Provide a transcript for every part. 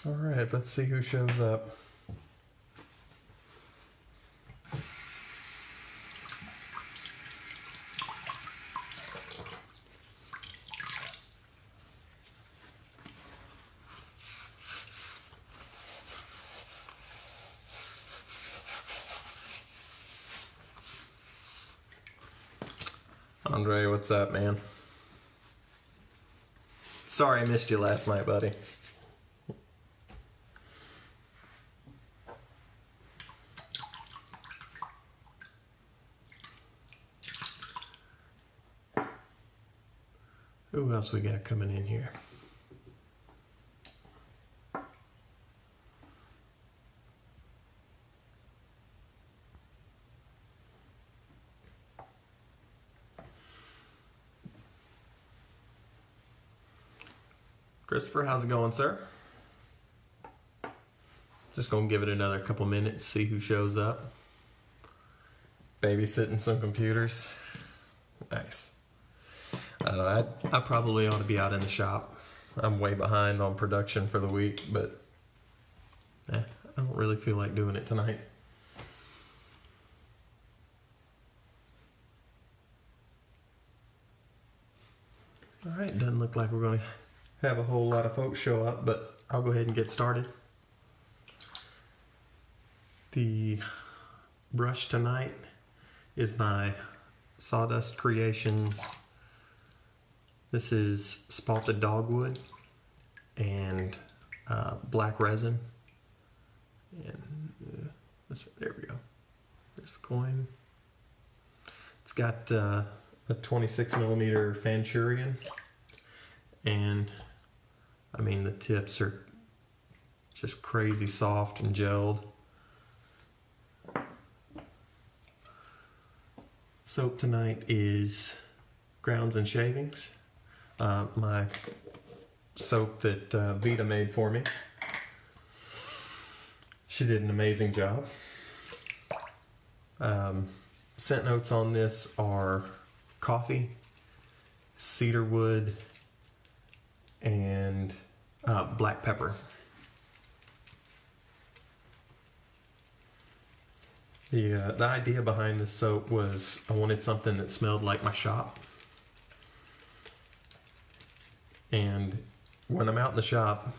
All right, let's see who shows up. Andre, what's up, man? Sorry I missed you last night, buddy. Who else we got coming in here? Christopher, how's it going, sir? Just gonna give it another couple minutes, see who shows up. Babysitting some computers. Nice. I probably ought to be out in the shop. I'm way behind on production for the week, but I don't really feel like doing it tonight. All right, doesn't look like we're going to have a whole lot of folks show up, but I'll go ahead and get started. The brush tonight is my Sawdust Creations. This is spalted dogwood and black resin. And there we go. There's the coin. It's got a 26 millimeter Fanchurian, and I mean the tips are just crazy soft and gelled. Soap tonight is Grounds and Shavings, my soap that Vita made for me. She did an amazing job. Scent notes on this are coffee, cedarwood, and black pepper. The idea behind this soap was I wanted something that smelled like my shop. And when I'm out in the shop,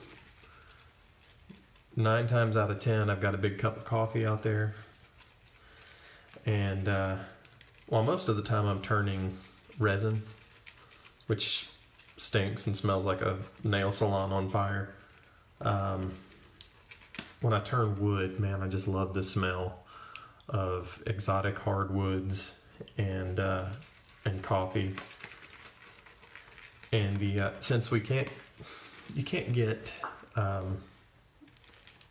9 times out of 10, I've got a big cup of coffee out there. And well, most of the time I'm turning resin, which stinks and smells like a nail salon on fire. When I turn wood, man, I just love the smell of exotic hardwoods and coffee. And since you can't get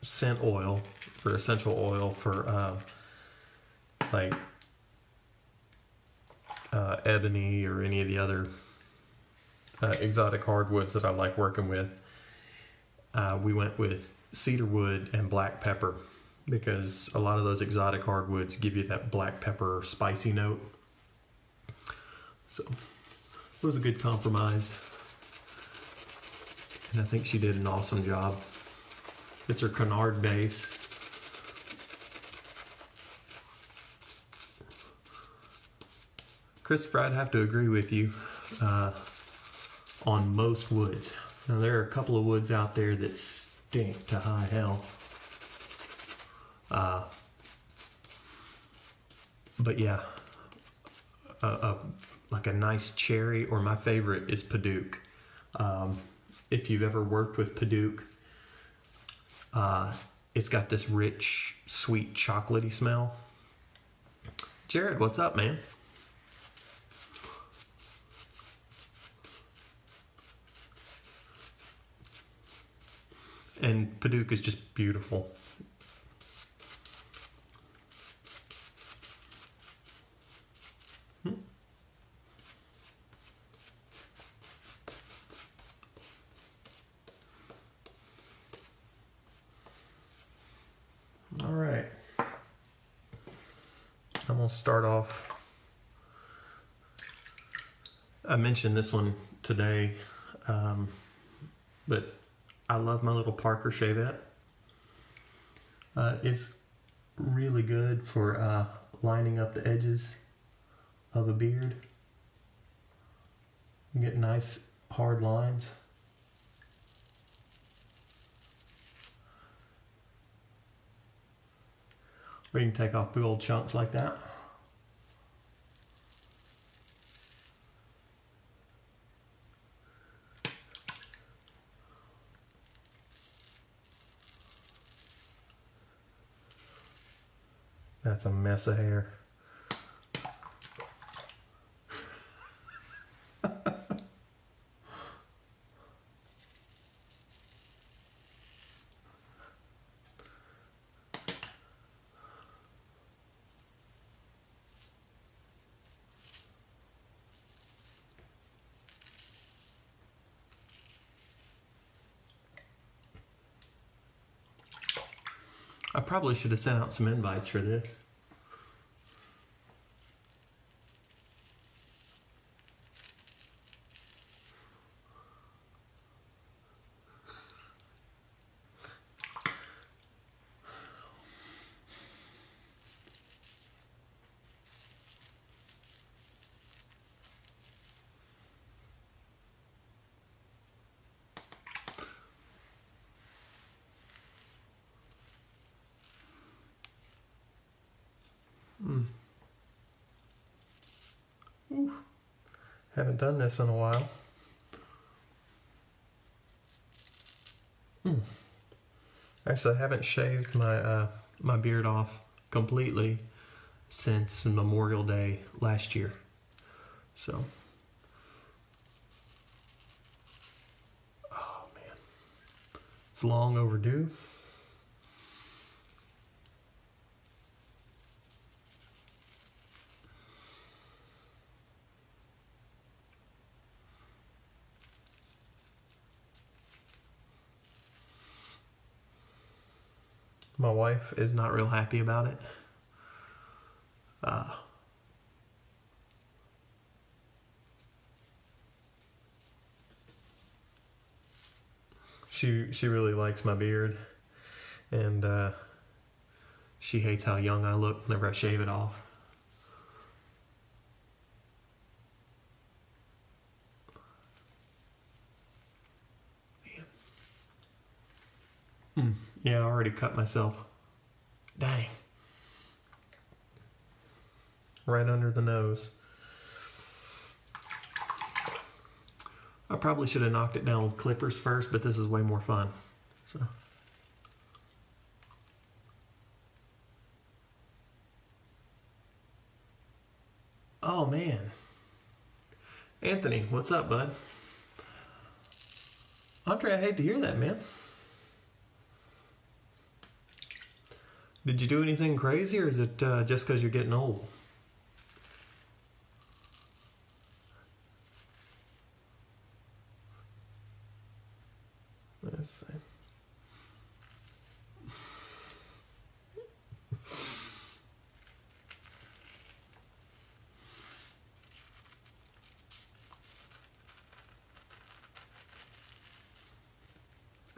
scent oil or essential oil for like ebony or any of the other exotic hardwoods that I like working with, we went with cedarwood and black pepper, because a lot of those exotic hardwoods give you that black pepper spicy note. So it was a good compromise, and I think she did an awesome job. It's her canard base. Christopher, I'd have to agree with you on most woods. Now, there are a couple of woods out there that stink to high hell. But yeah, like a nice cherry, or my favorite is Paduke. If you've ever worked with Paduke, it's got this rich, sweet, chocolatey smell. Jared, what's up, man? And Paduke is just beautiful. All right. I'm gonna start off. I mentioned this one today, but I love my little Parker shavette. It's really good for lining up the edges of a beard. You get nice hard lines. Or you can take off big old chunks like that. That's a mess of hair. I probably should have sent out some invites for this. Haven't done this in a while. Actually, I haven't shaved my my beard off completely since Memorial Day last year. So, oh man, it's long overdue. My wife is not real happy about it. She really likes my beard, and she hates how young I look whenever I shave it off. Yeah, I already cut myself. Dang. Right under the nose. I probably should have knocked it down with clippers first, but this is way more fun. So. Oh man. Anthony, what's up, bud? Andre, I hate to hear that, man. Did you do anything crazy, or is it just because you're getting old? Let's see.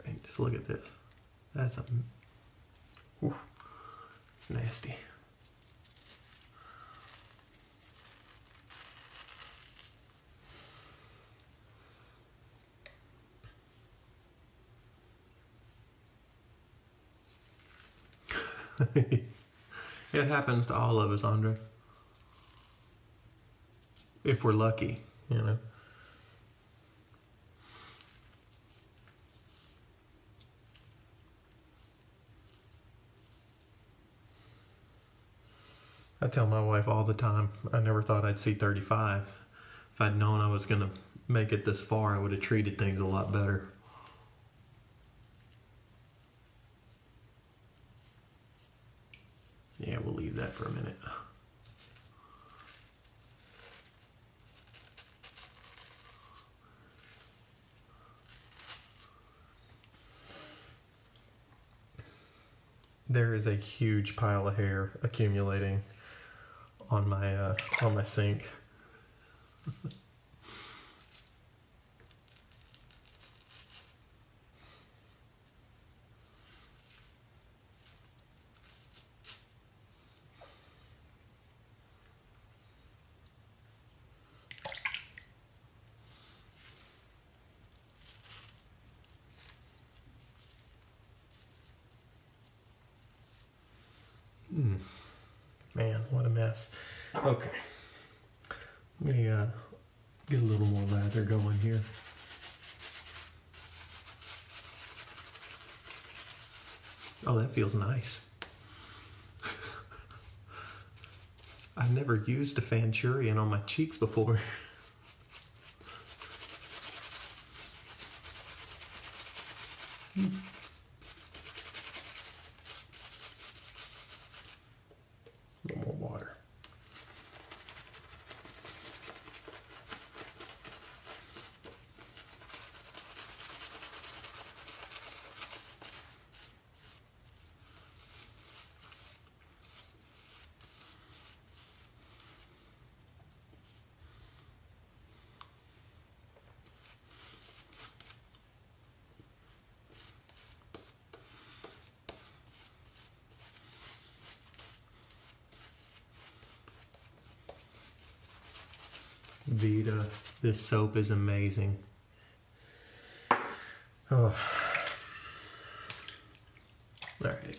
Hey, just look at this. That's a... Whew. It's nasty. It happens to all of us, Andre. If we're lucky, you know. I tell my wife all the time, I never thought I'd see 35. If I'd known I was going to make it this far, I would have treated things a lot better. Yeah, we'll leave that for a minute. There is a huge pile of hair accumulating on my sink. mess. Okay. Let me get a little more lather going here. Oh, that feels nice. I've never used a Fanchurian on my cheeks before. A little more water. Vita, this soap is amazing. Oh. All right.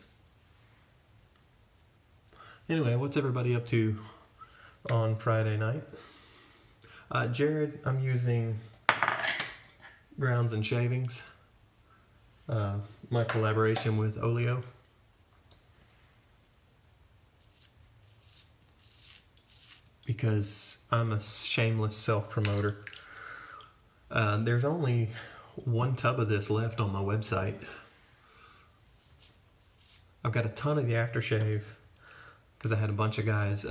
Anyway, what's everybody up to on Friday night? Jared, I'm using Grounds and Shavings, my collaboration with Oleo. Because I'm a shameless self-promoter. There's only one tub of this left on my website. I've got a ton of the aftershave because I had a bunch of guys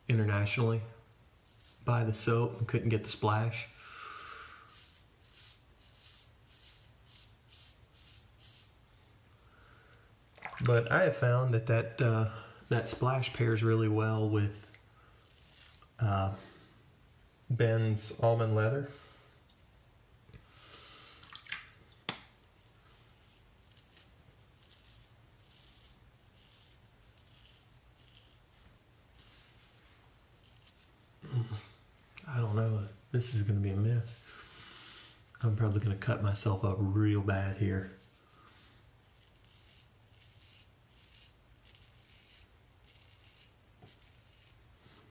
internationally buy the soap and couldn't get the splash. But I have found that splash pairs really well with Ben's almond leather. I don't know. This is going to be a mess. I'm probably going to cut myself up real bad here.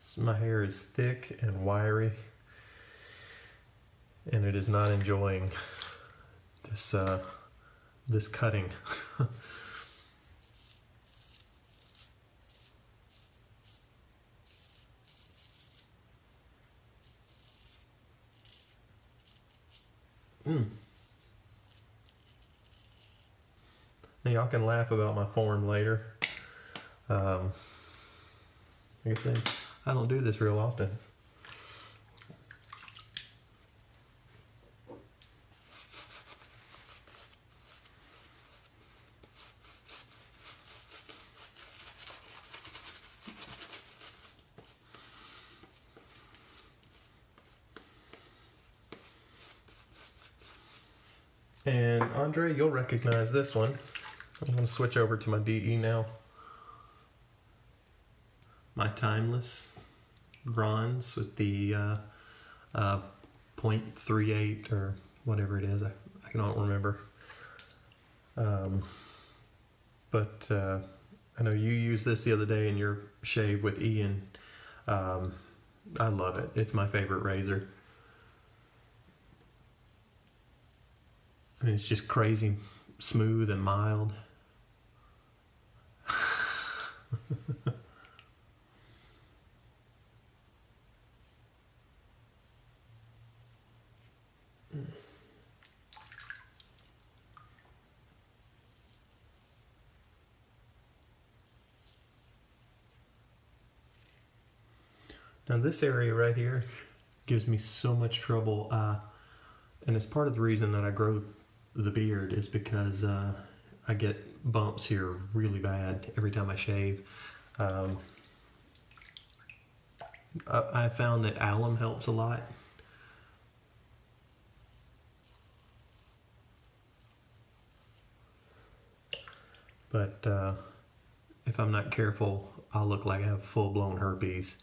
So my hair is thick and wiry, and it is not enjoying this cutting. Now y'all can laugh about my form later. Like I said, I don't do this real often. And Andre, you'll recognize this one. I'm going to switch over to my DE now. My Timeless bronze with the 0.38 or whatever it is. I don't remember. But I know you used this the other day in your shave with Ian. I love it. It's my favorite razor. And it's just crazy smooth and mild. Now this area right here gives me so much trouble, and it's part of the reason that I grow the beard is because I get bumps here really bad every time I shave. I found that alum helps a lot. But if I'm not careful, I'll look like I have full-blown herpes.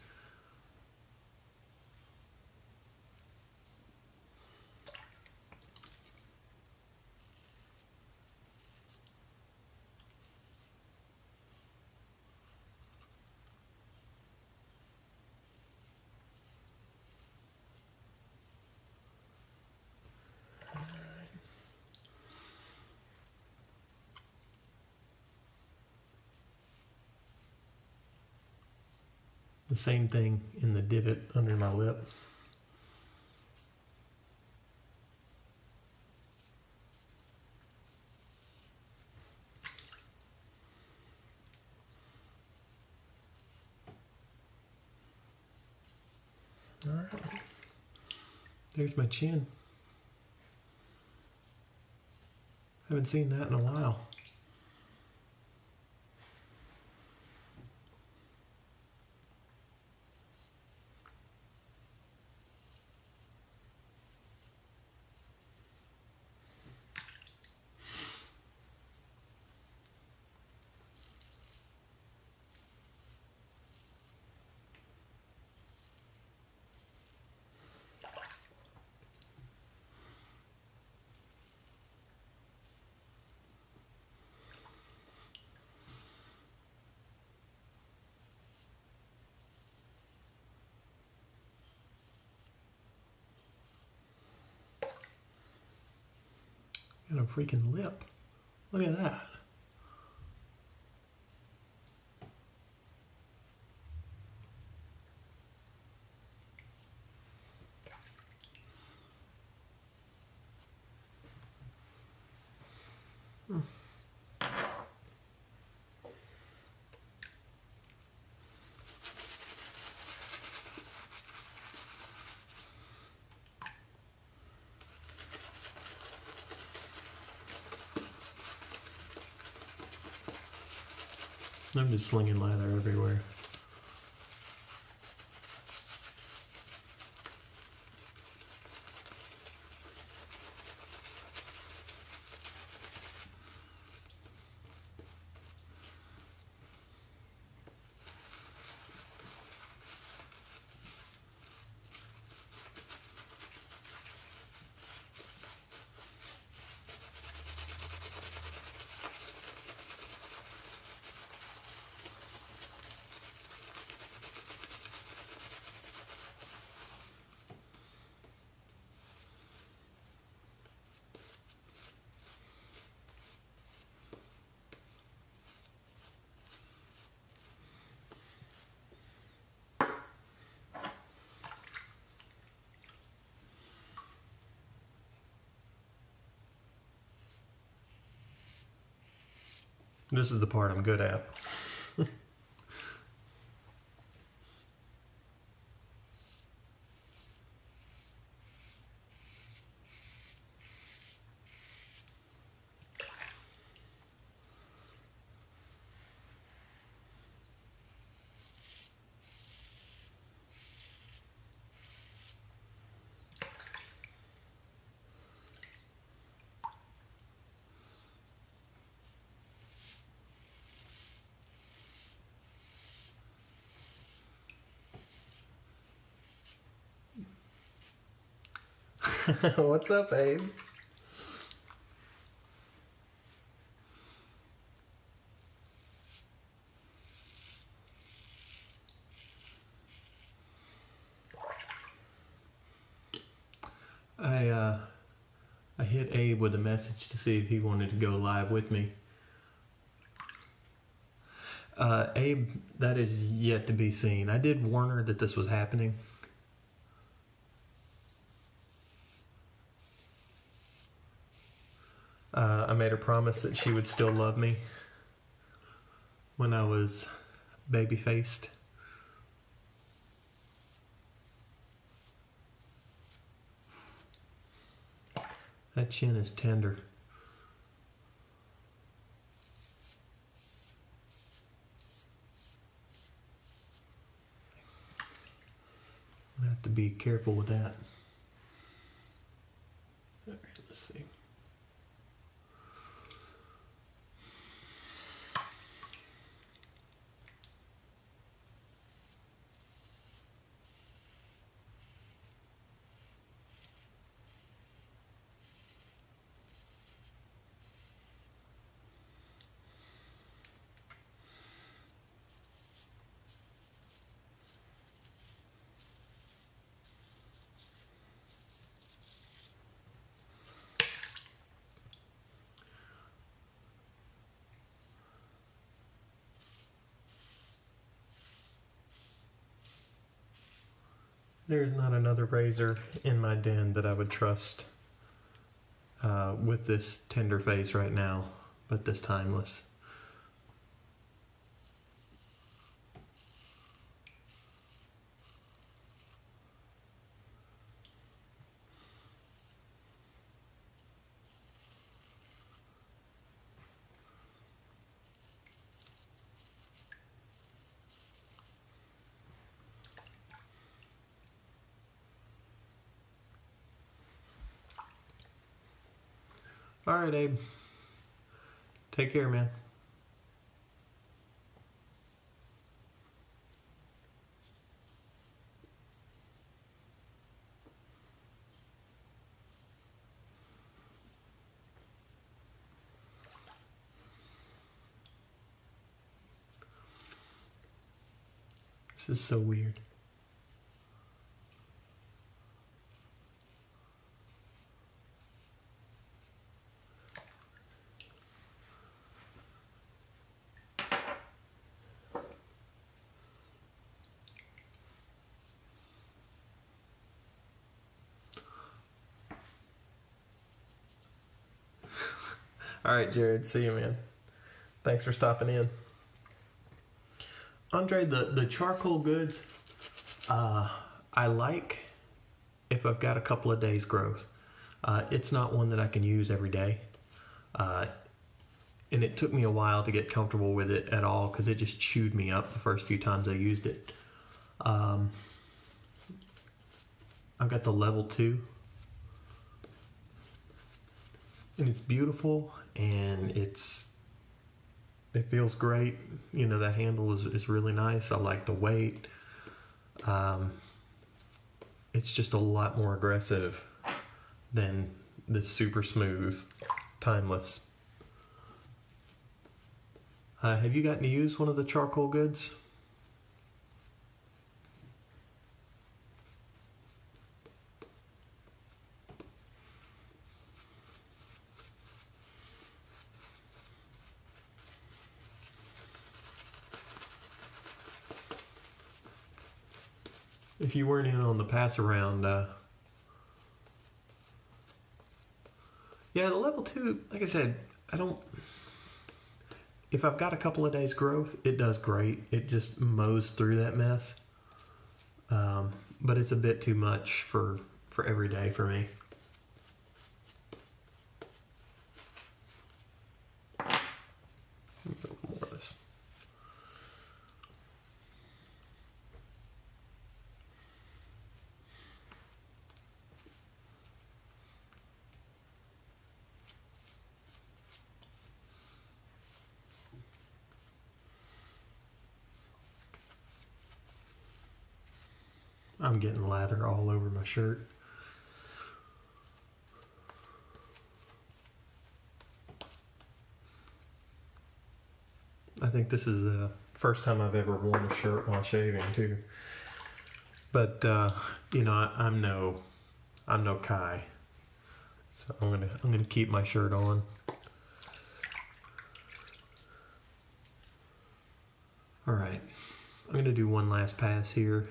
same thing in the divot under my lip. All right, there's my chin. Haven't seen that in a while. Got a freaking lip. Look at that. I'm just slinging lather everywhere. This is the part I'm good at. What's up, Abe? I hit Abe with a message to see if he wanted to go live with me. Abe, that is yet to be seen. I did warn her that this was happening. I made her promise that she would still love me when I was baby-faced. That chin is tender. I'm gonna have to be careful with that. All right, let's see. There's not another razor in my den that I would trust with this tender face right now, but this timeless. All right, Abe. Take care, man. This is so weird. All right, Jared, see you, man. Thanks for stopping in. Andre, the charcoal goods, I like if I've got a couple of days growth. It's not one that I can use every day. And it took me a while to get comfortable with it at all because it just chewed me up the first few times I used it. I've got the level 2. And it's beautiful and it feels great. You know, the handle is really nice. I like the weight. It's just a lot more aggressive than this super smooth timeless. Have you gotten to use one of the charcoal goods? If you weren't in on the pass around, yeah, the level 2, like I said, if I've got a couple of days growth, it does great. It just mows through that mess. But it's a bit too much for every day for me. More of this. I'm getting lather all over my shirt. I think this is the first time I've ever worn a shirt while shaving too. But you know, I'm no Kai, so I'm gonna keep my shirt on. All right, I'm gonna do one last pass here.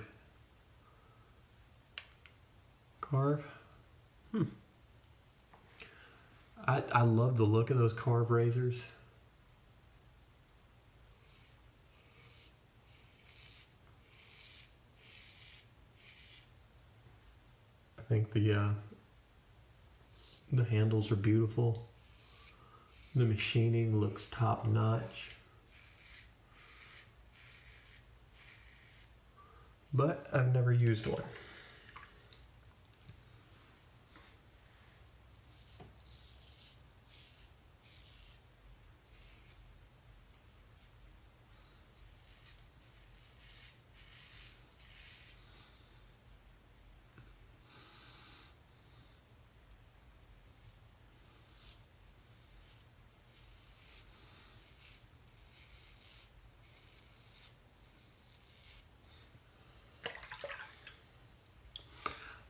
Carve. I love the look of those carve razors. I think the handles are beautiful. The machining looks top notch. But I've never used one.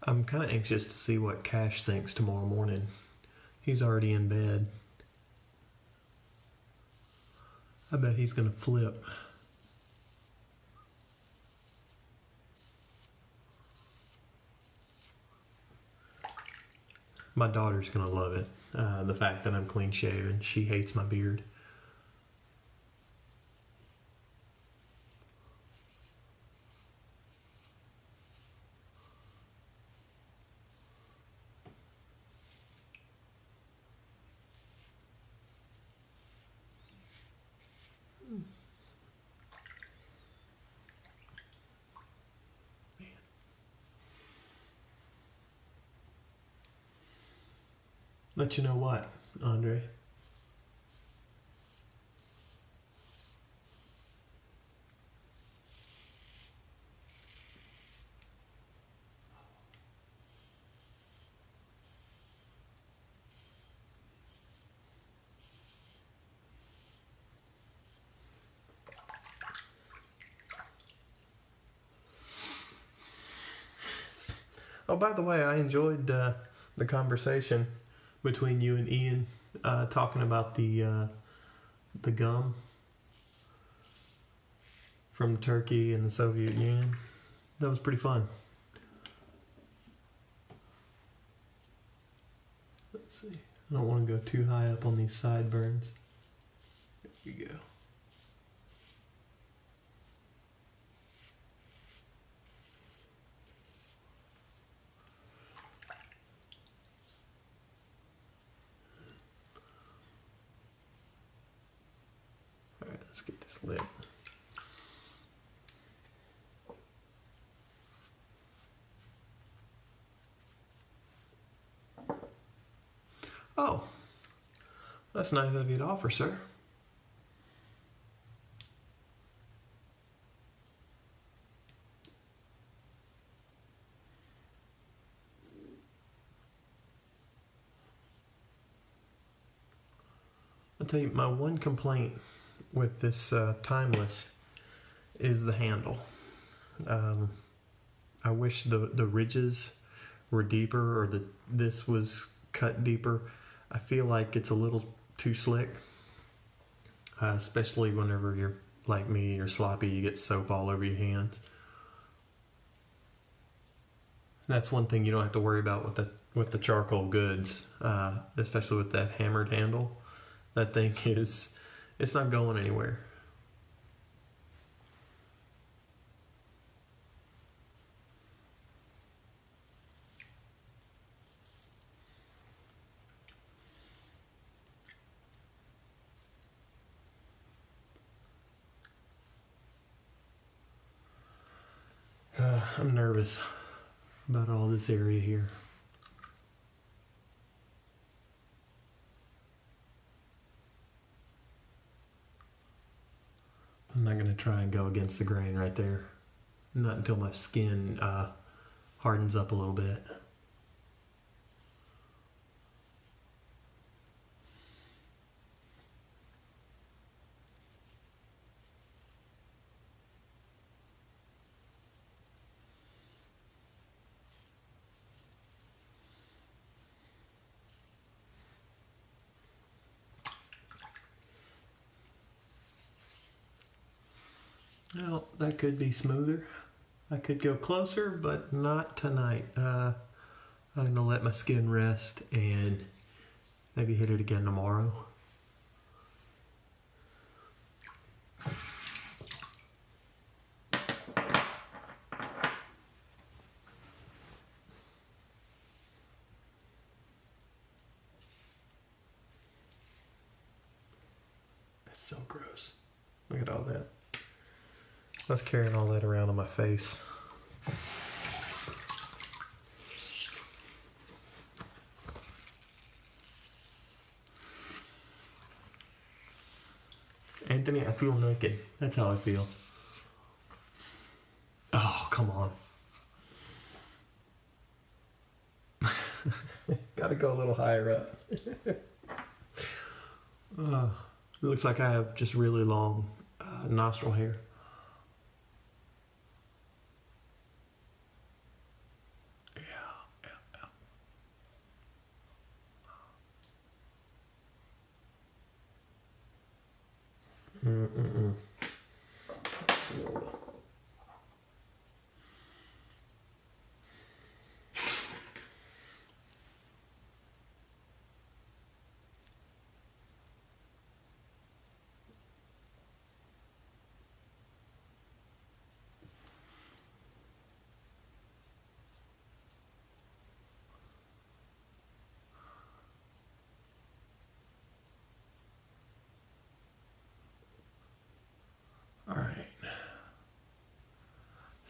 I'm kind of anxious to see what Cash thinks tomorrow morning. He's already in bed. I bet he's gonna flip. My daughter's gonna love it. The fact that I'm clean shaven. She hates my beard. Let you know what, Andre? Oh, by the way, I enjoyed the conversation between you and Ian talking about the gum from Turkey and the Soviet Union. That was pretty fun. Let's see. I don't want to go too high up on these sideburns. There we go. All right, let's get this lit. Oh, that's nice of you to offer, sir. I'll tell you, my one complaint with this Timeless is the handle. I wish the ridges were deeper, or this was cut deeper. I feel like it's a little too slick, especially whenever you're like me, you're sloppy, you get soap all over your hands. That's one thing you don't have to worry about with the charcoal goods, especially with that hammered handle. That thing it's not going anywhere. I'm nervous about all this area here. I'm not going to try and go against the grain right there. Not until my skin hardens up a little bit. Well, that could be smoother. I could go closer, but not tonight. I'm gonna let my skin rest and maybe hit it again tomorrow. That's so gross. Look at all that. I was carrying all that around on my face. Anthony, I feel naked. That's how I feel. Oh, come on. Gotta go a little higher up. It looks like I have just really long nostril hair.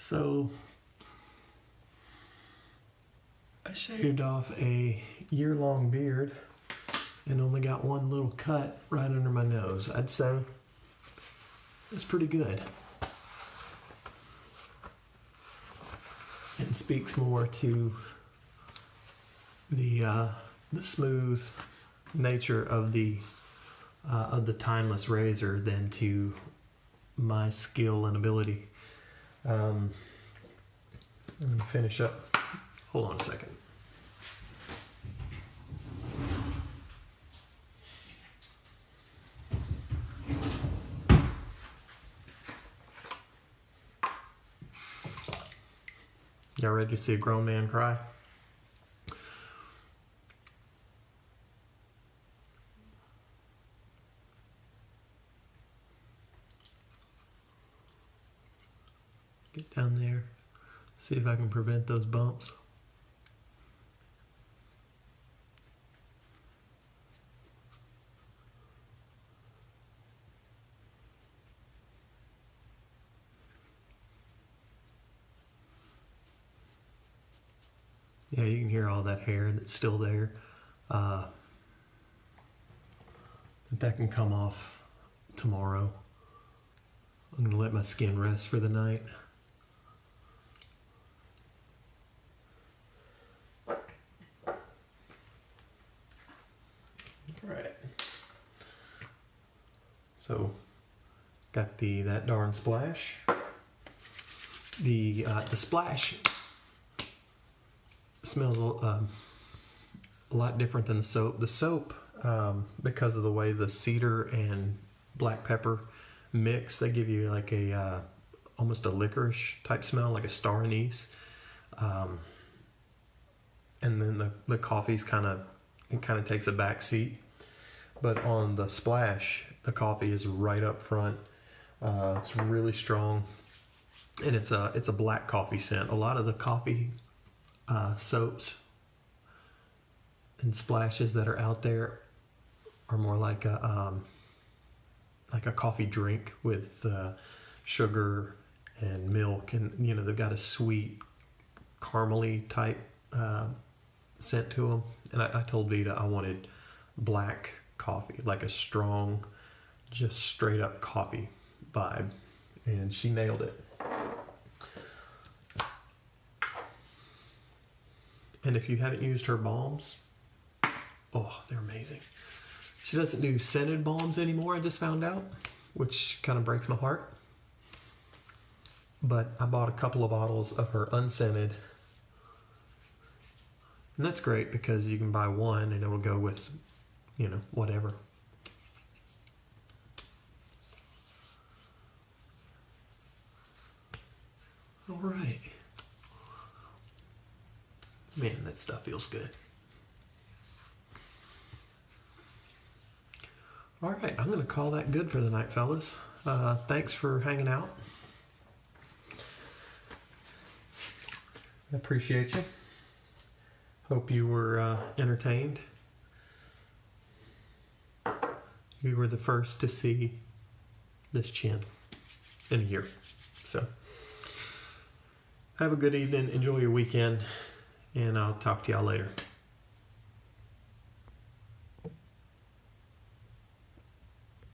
So I shaved off a year-long beard and only got one little cut right under my nose. I'd say it's pretty good. And speaks more to the smooth nature of the timeless razor than to my skill and ability. Let me finish up. Hold on a second. Y'all ready to see a grown man cry? Get down there, see if I can prevent those bumps. Yeah, you can hear all that hair that's still there. That can come off tomorrow. I'm gonna let my skin rest for the night. Alright. So got the That Darn Splash. The splash smells a lot different than the soap. The soap, because of the way the cedar and black pepper mix, they give you like a almost a licorice type smell, like a star anise. And then the coffee's kind of takes a back seat. But on the splash, the coffee is right up front. It's really strong, and it's a black coffee scent. A lot of the coffee soaps and splashes that are out there are more like a coffee drink with sugar and milk, and they've got a sweet caramely type scent to them. And I told Vita I wanted black coffee, like a strong, just straight up coffee vibe, and she nailed it. And if you haven't used her balms, oh, they're amazing. She doesn't do scented balms anymore, I just found out, which kind of breaks my heart. But I bought a couple of bottles of her unscented. And that's great because you can buy one and it'll go with, whatever. All right. Man, that stuff feels good. All right, I'm going to call that good for the night, fellas. Thanks for hanging out. I appreciate you. Hope you were entertained. You were the first to see this chin in a year. So, have a good evening. Enjoy your weekend. And I'll talk to y'all later.